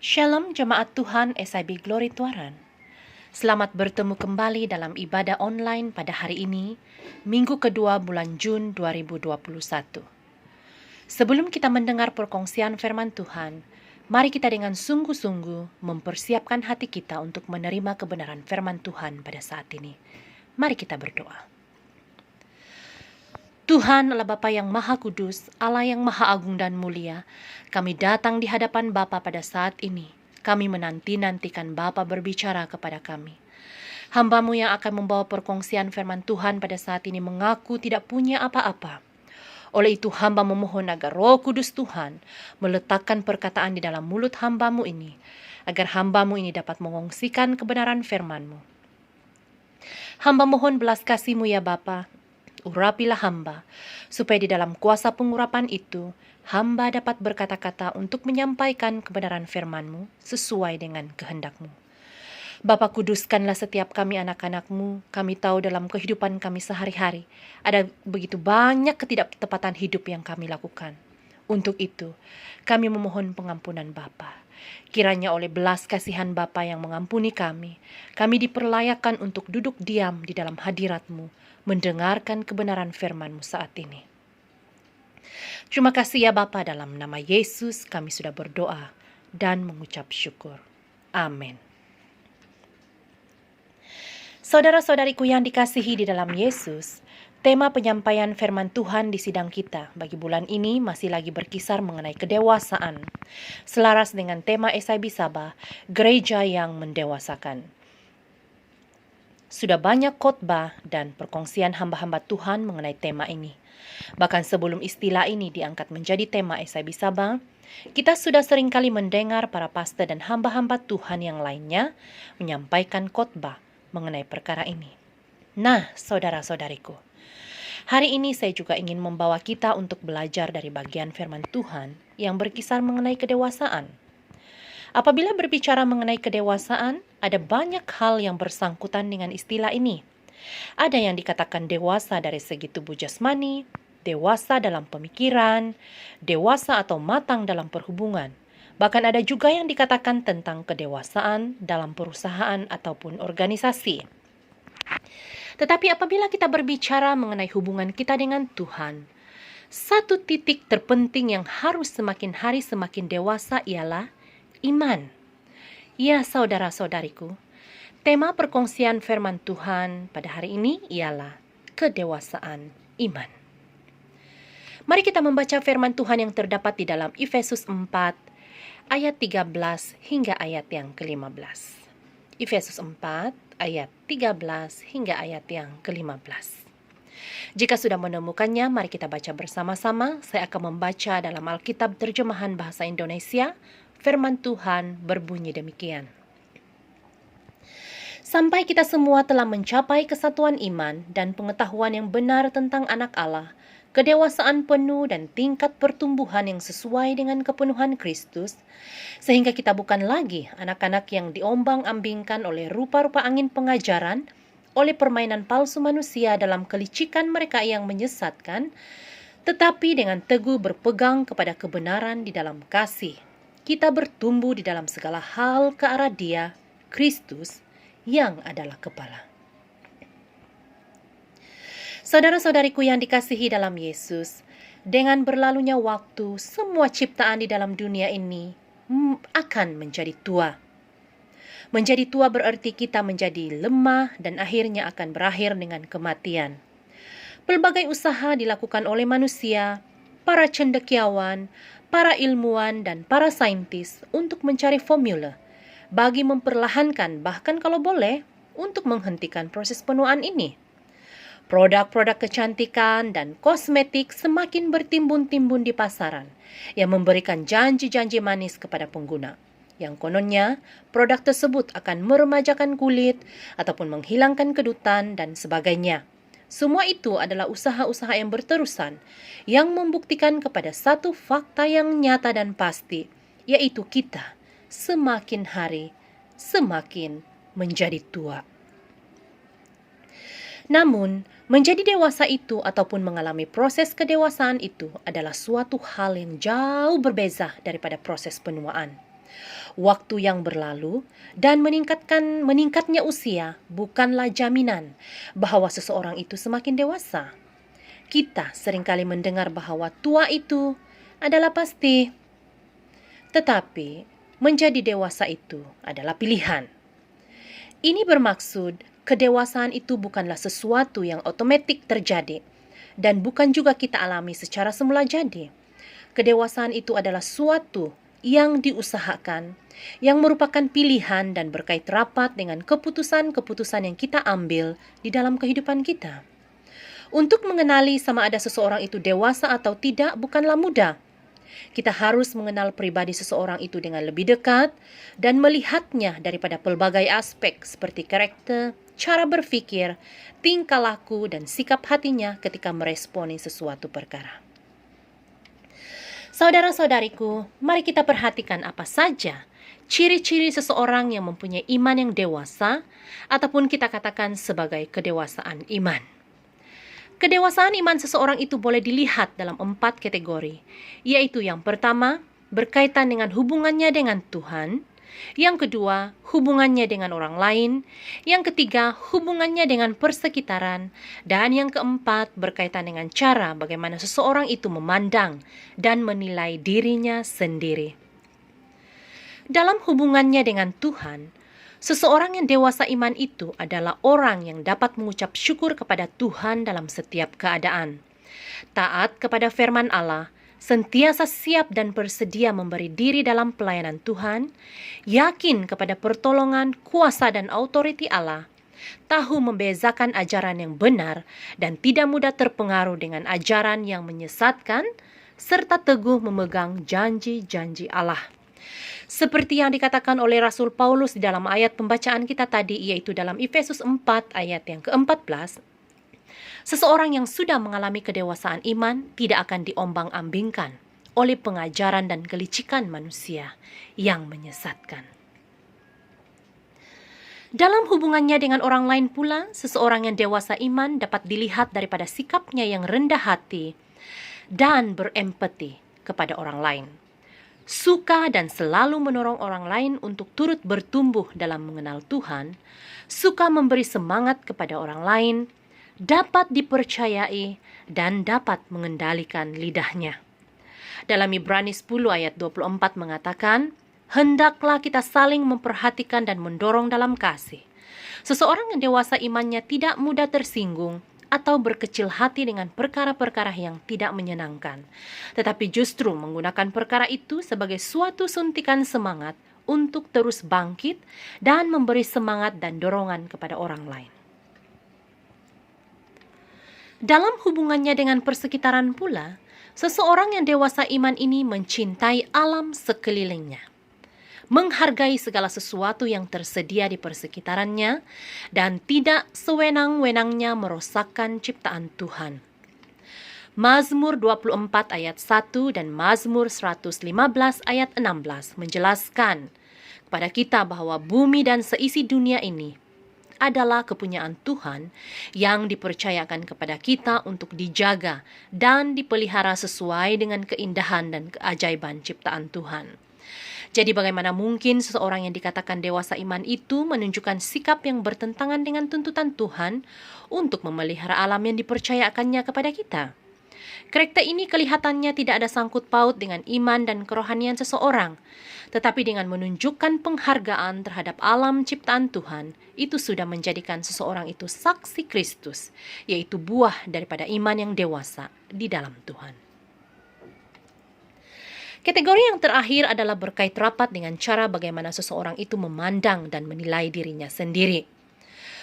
Shalom Jemaat Tuhan SIB Glory Tuaran. Selamat bertemu kembali dalam ibadah online pada hari ini, minggu kedua bulan Jun 2021. Sebelum kita mendengar perkongsian firman Tuhan, mari kita dengan sungguh-sungguh mempersiapkan hati kita untuk menerima kebenaran firman Tuhan pada saat ini. Mari kita berdoa. Tuhan adalah Bapa yang Maha Kudus, Allah yang Maha Agung dan Mulia. Kami datang di hadapan Bapa pada saat ini. Kami menanti-nantikan Bapa berbicara kepada kami. Hamba-Mu yang akan membawa perkongsian firman Tuhan pada saat ini mengaku tidak punya apa-apa. Oleh itu hamba memohon agar Roh Kudus Tuhan meletakkan perkataan di dalam mulut hamba-Mu ini, agar hamba-Mu ini dapat mengongsikan kebenaran firman-Mu. Hamba mohon belas kasih-Mu ya Bapa. Urapilah hamba, supaya di dalam kuasa pengurapan itu, hamba dapat berkata-kata untuk menyampaikan kebenaran firman-Mu sesuai dengan kehendak-Mu. Bapa, kuduskanlah setiap kami anak-anak-Mu. Kami tahu dalam kehidupan kami sehari-hari, ada begitu banyak ketidaktepatan hidup yang kami lakukan. Untuk itu, kami memohon pengampunan Bapa. Kiranya oleh belas kasihan Bapa yang mengampuni kami diperlayakan untuk duduk diam di dalam hadirat-Mu, mendengarkan kebenaran firman-Mu saat ini. Terima kasih ya Bapa, dalam nama Yesus kami sudah berdoa dan mengucap syukur. Amin. Saudara-saudariku yang dikasihi di dalam Yesus, tema penyampaian firman Tuhan di sidang kita bagi bulan ini masih lagi berkisar mengenai kedewasaan. Selaras dengan tema SIB Sabah, gereja yang mendewasakan. Sudah banyak khotbah dan perkongsian hamba-hamba Tuhan mengenai tema ini. Bahkan sebelum istilah ini diangkat menjadi tema SIB Sabah, kita sudah seringkali mendengar para pastor dan hamba-hamba Tuhan yang lainnya menyampaikan khotbah mengenai perkara ini. Nah, saudara-saudariku, hari ini saya juga ingin membawa kita untuk belajar dari bagian firman Tuhan yang berkisar mengenai kedewasaan. Apabila berbicara mengenai kedewasaan, ada banyak hal yang bersangkutan dengan istilah ini. Ada yang dikatakan dewasa dari segi tubuh jasmani, dewasa dalam pemikiran, dewasa atau matang dalam perhubungan. Bahkan ada juga yang dikatakan tentang kedewasaan dalam perusahaan ataupun organisasi. Tetapi apabila kita berbicara mengenai hubungan kita dengan Tuhan, satu titik terpenting yang harus semakin hari semakin dewasa ialah iman. Ya saudara-saudariku, tema perkongsian firman Tuhan pada hari ini ialah kedewasaan iman. Mari kita membaca firman Tuhan yang terdapat di dalam Efesus 4 ayat 13 hingga ayat yang ke-15. Efesus 4 ayat 13 hingga ayat yang ke-15. Jika sudah menemukannya, mari kita baca bersama-sama. Saya akan membaca dalam Alkitab terjemahan bahasa Indonesia. Firman Tuhan berbunyi demikian. Sampai kita semua telah mencapai kesatuan iman dan pengetahuan yang benar tentang anak Allah, kedewasaan penuh dan tingkat pertumbuhan yang sesuai dengan kepenuhan Kristus, sehingga kita bukan lagi anak-anak yang diombang-ambingkan oleh rupa-rupa angin pengajaran, oleh permainan palsu manusia dalam kelicikan mereka yang menyesatkan, tetapi dengan teguh berpegang kepada kebenaran di dalam kasih. Kita bertumbuh di dalam segala hal ke arah Dia, Kristus, yang adalah kepala. Saudara-saudariku yang dikasihi dalam Yesus, dengan berlalunya waktu, semua ciptaan di dalam dunia ini akan menjadi tua. Menjadi tua berarti kita menjadi lemah dan akhirnya akan berakhir dengan kematian. Pelbagai usaha dilakukan oleh manusia, para cendekiawan, para ilmuwan, dan para saintis untuk mencari formula bagi memperlahankan, bahkan kalau boleh, untuk menghentikan proses penuaan ini. Produk-produk kecantikan dan kosmetik semakin bertimbun-timbun di pasaran yang memberikan janji-janji manis kepada pengguna. Yang kononnya, produk tersebut akan meremajakan kulit ataupun menghilangkan kedutan dan sebagainya. Semua itu adalah usaha-usaha yang berterusan yang membuktikan kepada satu fakta yang nyata dan pasti, yaitu kita semakin hari semakin menjadi tua. Namun, menjadi dewasa itu ataupun mengalami proses kedewasaan itu adalah suatu hal yang jauh berbeza daripada proses penuaan. Waktu yang berlalu dan meningkatnya usia bukanlah jaminan bahwa seseorang itu semakin dewasa. Kita seringkali mendengar bahwa tua itu adalah pasti, tetapi menjadi dewasa itu adalah pilihan. Ini bermaksud kedewasaan itu bukanlah sesuatu yang otomatis terjadi dan bukan juga kita alami secara semula jadi. Kedewasaan itu adalah suatu yang diusahakan, yang merupakan pilihan dan berkait rapat dengan keputusan-keputusan yang kita ambil di dalam kehidupan kita. Untuk mengenali sama ada seseorang itu dewasa atau tidak bukanlah mudah. Kita harus mengenal pribadi seseorang itu dengan lebih dekat dan melihatnya daripada pelbagai aspek seperti karakter, cara berpikir, tingkah laku, dan sikap hatinya ketika meresponi sesuatu perkara. Saudara-saudariku, mari kita perhatikan apa saja ciri-ciri seseorang yang mempunyai iman yang dewasa ataupun kita katakan sebagai kedewasaan iman. Kedewasaan iman seseorang itu boleh dilihat dalam 4 kategori, yaitu yang pertama, berkaitan dengan hubungannya dengan Tuhan, yang kedua, hubungannya dengan orang lain, yang ketiga, hubungannya dengan persekitaran, dan yang keempat, berkaitan dengan cara bagaimana seseorang itu memandang dan menilai dirinya sendiri. Dalam hubungannya dengan Tuhan, seseorang yang dewasa iman itu adalah orang yang dapat mengucap syukur kepada Tuhan dalam setiap keadaan. Taat kepada firman Allah, sentiasa siap dan bersedia memberi diri dalam pelayanan Tuhan, yakin kepada pertolongan, kuasa dan autoriti Allah, tahu membezakan ajaran yang benar dan tidak mudah terpengaruh dengan ajaran yang menyesatkan, serta teguh memegang janji-janji Allah. Seperti yang dikatakan oleh Rasul Paulus di dalam ayat pembacaan kita tadi, yaitu dalam Efesus 4 ayat yang ke-14, seseorang yang sudah mengalami kedewasaan iman tidak akan diombang-ambingkan oleh pengajaran dan kelicikan manusia yang menyesatkan. Dalam hubungannya dengan orang lain pula, seseorang yang dewasa iman dapat dilihat daripada sikapnya yang rendah hati dan berempati kepada orang lain. Suka dan selalu mendorong orang lain untuk turut bertumbuh dalam mengenal Tuhan, suka memberi semangat kepada orang lain, dapat dipercayai, dan dapat mengendalikan lidahnya. Dalam Ibrani 10 ayat 24 mengatakan, hendaklah kita saling memperhatikan dan mendorong dalam kasih. Seseorang yang dewasa imannya tidak mudah tersinggung atau berkecil hati dengan perkara-perkara yang tidak menyenangkan, tetapi justru menggunakan perkara itu sebagai suatu suntikan semangat untuk terus bangkit dan memberi semangat dan dorongan kepada orang lain. Dalam hubungannya dengan persekitaran pula, seseorang yang dewasa iman ini mencintai alam sekelilingnya, menghargai segala sesuatu yang tersedia di persekitarannya, dan tidak sewenang-wenangnya merosakkan ciptaan Tuhan. Mazmur 24 ayat 1 dan Mazmur 115 ayat 16 menjelaskan kepada kita bahwa bumi dan seisi dunia ini adalah kepunyaan Tuhan yang dipercayakan kepada kita untuk dijaga dan dipelihara sesuai dengan keindahan dan keajaiban ciptaan Tuhan. Jadi bagaimana mungkin seseorang yang dikatakan dewasa iman itu menunjukkan sikap yang bertentangan dengan tuntutan Tuhan untuk memelihara alam yang dipercayakannya kepada kita? Karakter ini kelihatannya tidak ada sangkut paut dengan iman dan kerohanian seseorang, tetapi dengan menunjukkan penghargaan terhadap alam ciptaan Tuhan, itu sudah menjadikan seseorang itu saksi Kristus, yaitu buah daripada iman yang dewasa di dalam Tuhan. Kategori yang terakhir adalah berkait rapat dengan cara bagaimana seseorang itu memandang dan menilai dirinya sendiri.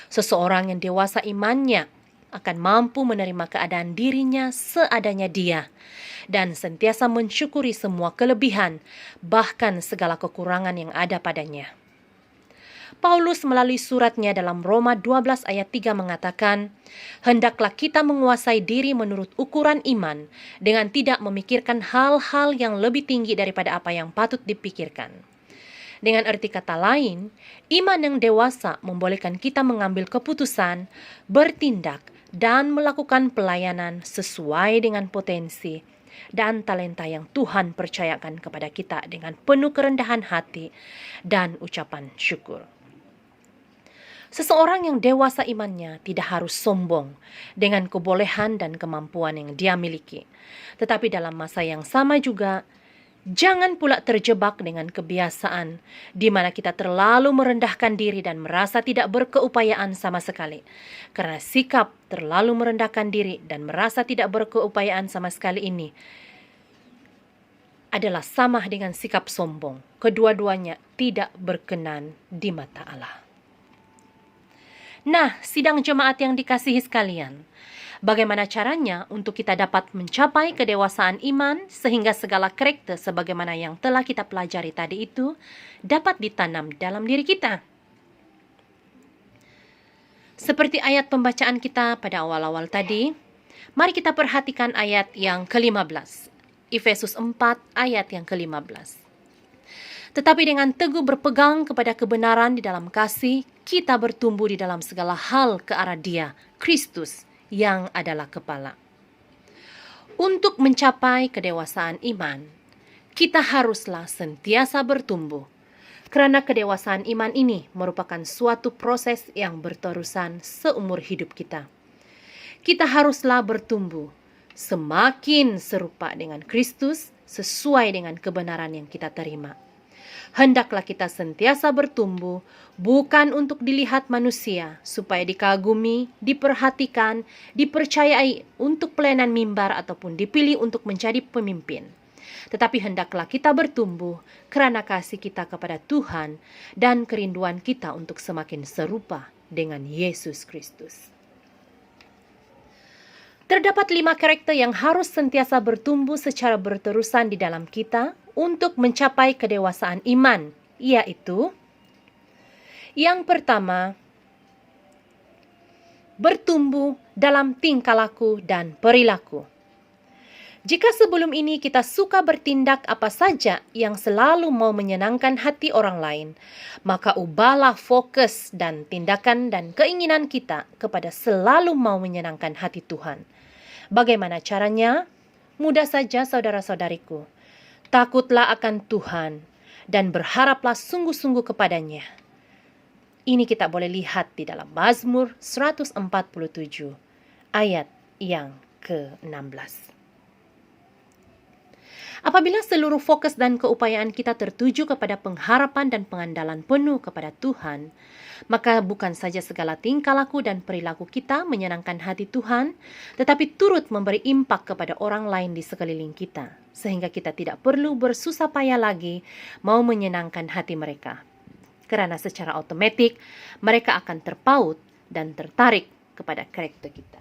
Seseorang yang dewasa imannya akan mampu menerima keadaan dirinya seadanya dia dan sentiasa mensyukuri semua kelebihan, bahkan segala kekurangan yang ada padanya. Paulus melalui suratnya dalam Roma 12 ayat 3 mengatakan, hendaklah kita menguasai diri menurut ukuran iman dengan tidak memikirkan hal-hal yang lebih tinggi daripada apa yang patut dipikirkan. Dengan arti kata lain, iman yang dewasa membolehkan kita mengambil keputusan, bertindak, dan melakukan pelayanan sesuai dengan potensi, dan talenta yang Tuhan percayakan kepada kita dengan penuh kerendahan hati dan ucapan syukur. Seseorang yang dewasa imannya tidak harus sombong dengan kebolehan dan kemampuan yang dia miliki. Tetapi dalam masa yang sama juga, jangan pula terjebak dengan kebiasaan di mana kita terlalu merendahkan diri dan merasa tidak berkeupayaan sama sekali. Karena sikap terlalu merendahkan diri dan merasa tidak berkeupayaan sama sekali ini adalah sama dengan sikap sombong. Kedua-duanya tidak berkenan di mata Allah. Nah, sidang jemaat yang dikasihi sekalian, bagaimana caranya untuk kita dapat mencapai kedewasaan iman sehingga segala karakter sebagaimana yang telah kita pelajari tadi itu dapat ditanam dalam diri kita? Seperti ayat pembacaan kita pada awal-awal tadi, mari kita perhatikan ayat yang ke-15. Efesus 4 ayat yang ke-15. Tetapi dengan teguh berpegang kepada kebenaran di dalam kasih, kita bertumbuh di dalam segala hal ke arah Dia, Kristus, yang adalah kepala. Untuk mencapai kedewasaan iman, kita haruslah sentiasa bertumbuh. Karena kedewasaan iman ini merupakan suatu proses yang berterusan seumur hidup kita. Kita haruslah bertumbuh semakin serupa dengan Kristus sesuai dengan kebenaran yang kita terima. Hendaklah kita sentiasa bertumbuh, bukan untuk dilihat manusia, supaya dikagumi, diperhatikan, dipercayai untuk pelayanan mimbar ataupun dipilih untuk menjadi pemimpin. Tetapi hendaklah kita bertumbuh karena kasih kita kepada Tuhan dan kerinduan kita untuk semakin serupa dengan Yesus Kristus. Terdapat 5 karakter yang harus sentiasa bertumbuh secara berterusan di dalam kita untuk mencapai kedewasaan iman, yaitu yang pertama, bertumbuh dalam tingkah laku dan perilaku. Jika sebelum ini kita suka bertindak apa saja yang selalu mau menyenangkan hati orang lain, maka ubahlah fokus dan tindakan dan keinginan kita kepada selalu mau menyenangkan hati Tuhan. Bagaimana caranya? Mudah saja saudara-saudariku. Takutlah akan Tuhan dan berharaplah sungguh-sungguh kepadanya. Ini kita boleh lihat di dalam Mazmur 147 ayat yang ke-16. Apabila seluruh fokus dan keupayaan kita tertuju kepada pengharapan dan pengandalan penuh kepada Tuhan, maka bukan saja segala tingkah laku dan perilaku kita menyenangkan hati Tuhan, tetapi turut memberi impak kepada orang lain di sekeliling kita, sehingga kita tidak perlu bersusah payah lagi mau menyenangkan hati mereka. Karena secara otomatis mereka akan terpaut dan tertarik kepada karakter kita.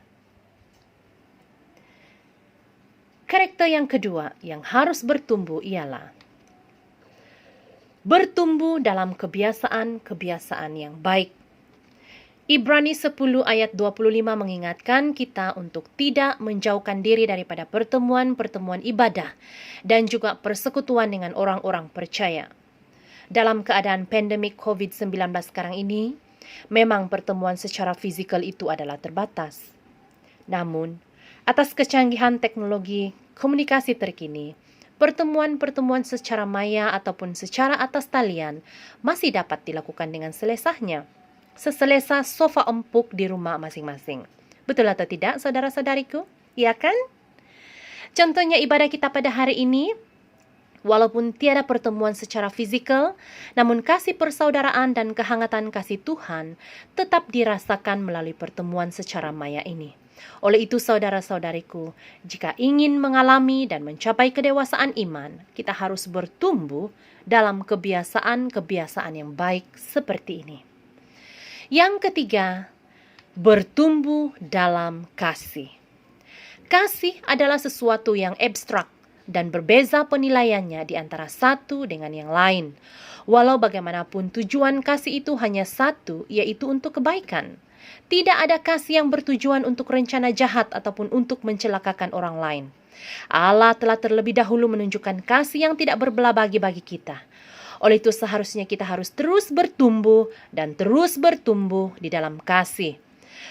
Karakter yang kedua yang harus bertumbuh ialah bertumbuh dalam kebiasaan-kebiasaan yang baik. Ibrani 10 ayat 25 mengingatkan kita untuk tidak menjauhkan diri daripada pertemuan-pertemuan ibadah dan juga persekutuan dengan orang-orang percaya. Dalam keadaan pandemik COVID-19 sekarang ini, memang pertemuan secara fisikal itu adalah terbatas. Namun, atas kecanggihan teknologi komunikasi terkini, pertemuan-pertemuan secara maya ataupun secara atas talian masih dapat dilakukan dengan selesanya, seselesa sofa empuk di rumah masing-masing. Betul atau tidak, saudara-saudariku? Ya kan? Contohnya ibadah kita pada hari ini, walaupun tiada pertemuan secara fisikal, namun kasih persaudaraan dan kehangatan kasih Tuhan tetap dirasakan melalui pertemuan secara maya ini. Oleh itu saudara-saudariku, jika ingin mengalami dan mencapai kedewasaan iman, kita harus bertumbuh dalam kebiasaan-kebiasaan yang baik seperti ini. Yang ketiga, bertumbuh dalam kasih. Kasih adalah sesuatu yang abstrak dan berbeza penilaiannya di antara satu dengan yang lain. Walau bagaimanapun tujuan kasih itu hanya satu, yaitu untuk kebaikan. Tidak ada kasih yang bertujuan untuk rencana jahat ataupun untuk mencelakakan orang lain. Allah telah terlebih dahulu menunjukkan kasih yang tidak berbelah bagi kita. Oleh itu seharusnya kita harus terus bertumbuh dan terus bertumbuh di dalam kasih.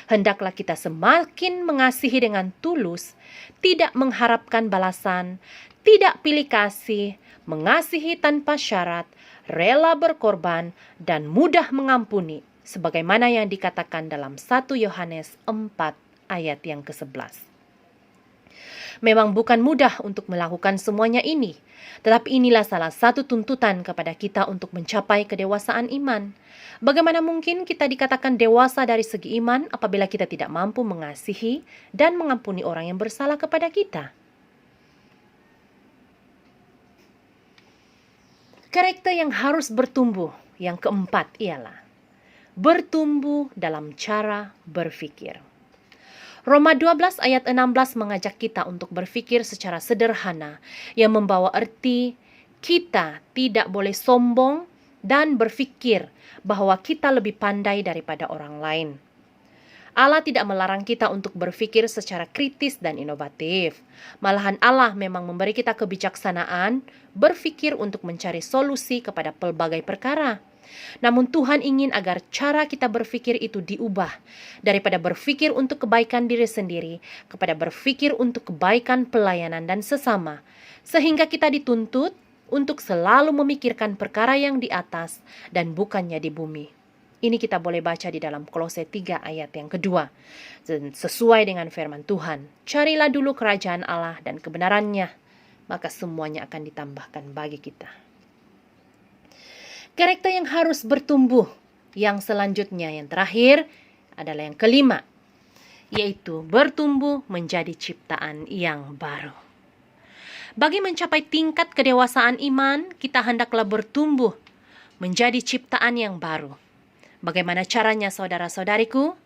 Hendaklah kita semakin mengasihi dengan tulus, tidak mengharapkan balasan, tidak pilih kasih, mengasihi tanpa syarat, rela berkorban, dan mudah mengampuni, sebagaimana yang dikatakan dalam 1 Yohanes 4 ayat yang ke-11. Memang bukan mudah untuk melakukan semuanya ini, tetapi inilah salah satu tuntutan kepada kita untuk mencapai kedewasaan iman. Bagaimana mungkin kita dikatakan dewasa dari segi iman apabila kita tidak mampu mengasihi dan mengampuni orang yang bersalah kepada kita? Karakter yang harus bertumbuh, yang keempat ialah bertumbuh dalam cara berpikir. Roma 12 ayat 16 mengajak kita untuk berpikir secara sederhana yang membawa arti kita tidak boleh sombong dan berpikir bahwa kita lebih pandai daripada orang lain. Allah tidak melarang kita untuk berpikir secara kritis dan inovatif. Malahan Allah memang memberi kita kebijaksanaan berpikir untuk mencari solusi kepada pelbagai perkara. Namun Tuhan ingin agar cara kita berpikir itu diubah daripada berpikir untuk kebaikan diri sendiri kepada berpikir untuk kebaikan pelayanan dan sesama, sehingga kita dituntut untuk selalu memikirkan perkara yang di atas dan bukannya di bumi. Ini kita boleh baca di dalam Kolose 3 ayat yang kedua. Dan sesuai dengan firman Tuhan, carilah dulu kerajaan Allah dan kebenarannya, maka semuanya akan ditambahkan bagi kita. Karakter yang harus bertumbuh, yang selanjutnya, yang terakhir adalah yang kelima, yaitu bertumbuh menjadi ciptaan yang baru. Bagi mencapai tingkat kedewasaan iman, kita hendaklah bertumbuh menjadi ciptaan yang baru. Bagaimana caranya, saudara-saudariku?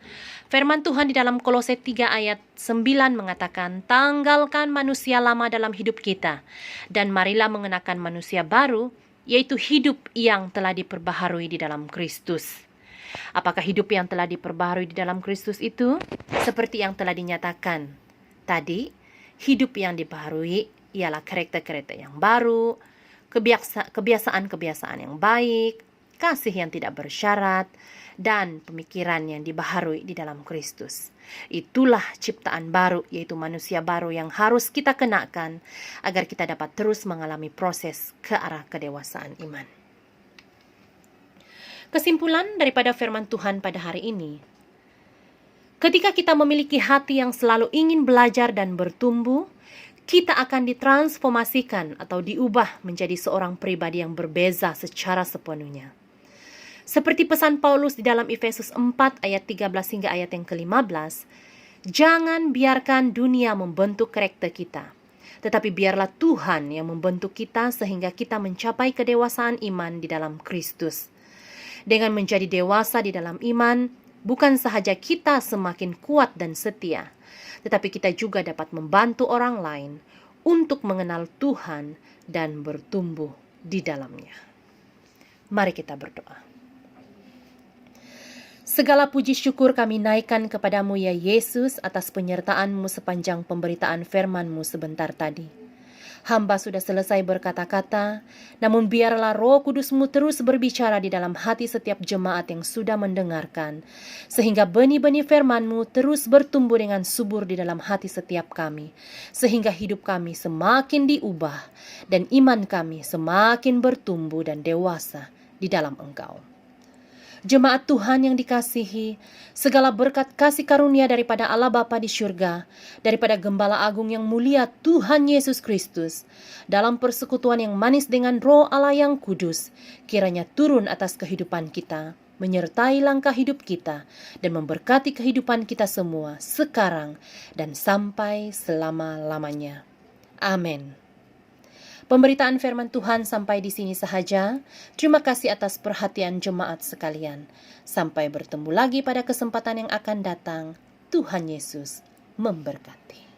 Firman Tuhan di dalam Kolose 3 ayat 9 mengatakan, tanggalkan manusia lama dalam hidup kita, dan marilah mengenakan manusia baru, yaitu hidup yang telah diperbaharui di dalam Kristus. Apakah hidup yang telah diperbaharui di dalam Kristus itu? Seperti yang telah dinyatakan tadi, hidup yang diperbaharui ialah karakter-karakter yang baru, kebiasaan-kebiasaan yang baik, kasih yang tidak bersyarat, dan pemikiran yang dibaharui di dalam Kristus. Itulah ciptaan baru, yaitu manusia baru yang harus kita kenakan agar kita dapat terus mengalami proses ke arah kedewasaan iman. Kesimpulan daripada firman Tuhan pada hari ini, ketika kita memiliki hati yang selalu ingin belajar dan bertumbuh, kita akan ditransformasikan atau diubah menjadi seorang pribadi yang berbeza secara sepenuhnya. Seperti pesan Paulus di dalam Efesus 4 ayat 13 hingga ayat yang ke-15, jangan biarkan dunia membentuk karakter kita, tetapi biarlah Tuhan yang membentuk kita sehingga kita mencapai kedewasaan iman di dalam Kristus. Dengan menjadi dewasa di dalam iman, bukan sahaja kita semakin kuat dan setia, tetapi kita juga dapat membantu orang lain untuk mengenal Tuhan dan bertumbuh di dalamnya. Mari kita berdoa. Segala puji syukur kami naikkan kepadamu ya Yesus atas penyertaan-Mu sepanjang pemberitaan firman-Mu sebentar tadi. Hamba sudah selesai berkata-kata, namun biarlah Roh Kudus-Mu terus berbicara di dalam hati setiap jemaat yang sudah mendengarkan, sehingga benih-benih firman-Mu terus bertumbuh dengan subur di dalam hati setiap kami, sehingga hidup kami semakin diubah, dan iman kami semakin bertumbuh dan dewasa di dalam Engkau. Jemaat Tuhan yang dikasihi, segala berkat kasih karunia daripada Allah Bapa di syurga, daripada Gembala Agung yang mulia Tuhan Yesus Kristus, dalam persekutuan yang manis dengan Roh Allah yang kudus, kiranya turun atas kehidupan kita, menyertai langkah hidup kita, dan memberkati kehidupan kita semua sekarang dan sampai selama-lamanya. Amin. Pemberitaan firman Tuhan sampai di sini sahaja. Terima kasih atas perhatian jemaat sekalian. Sampai bertemu lagi pada kesempatan yang akan datang. Tuhan Yesus memberkati.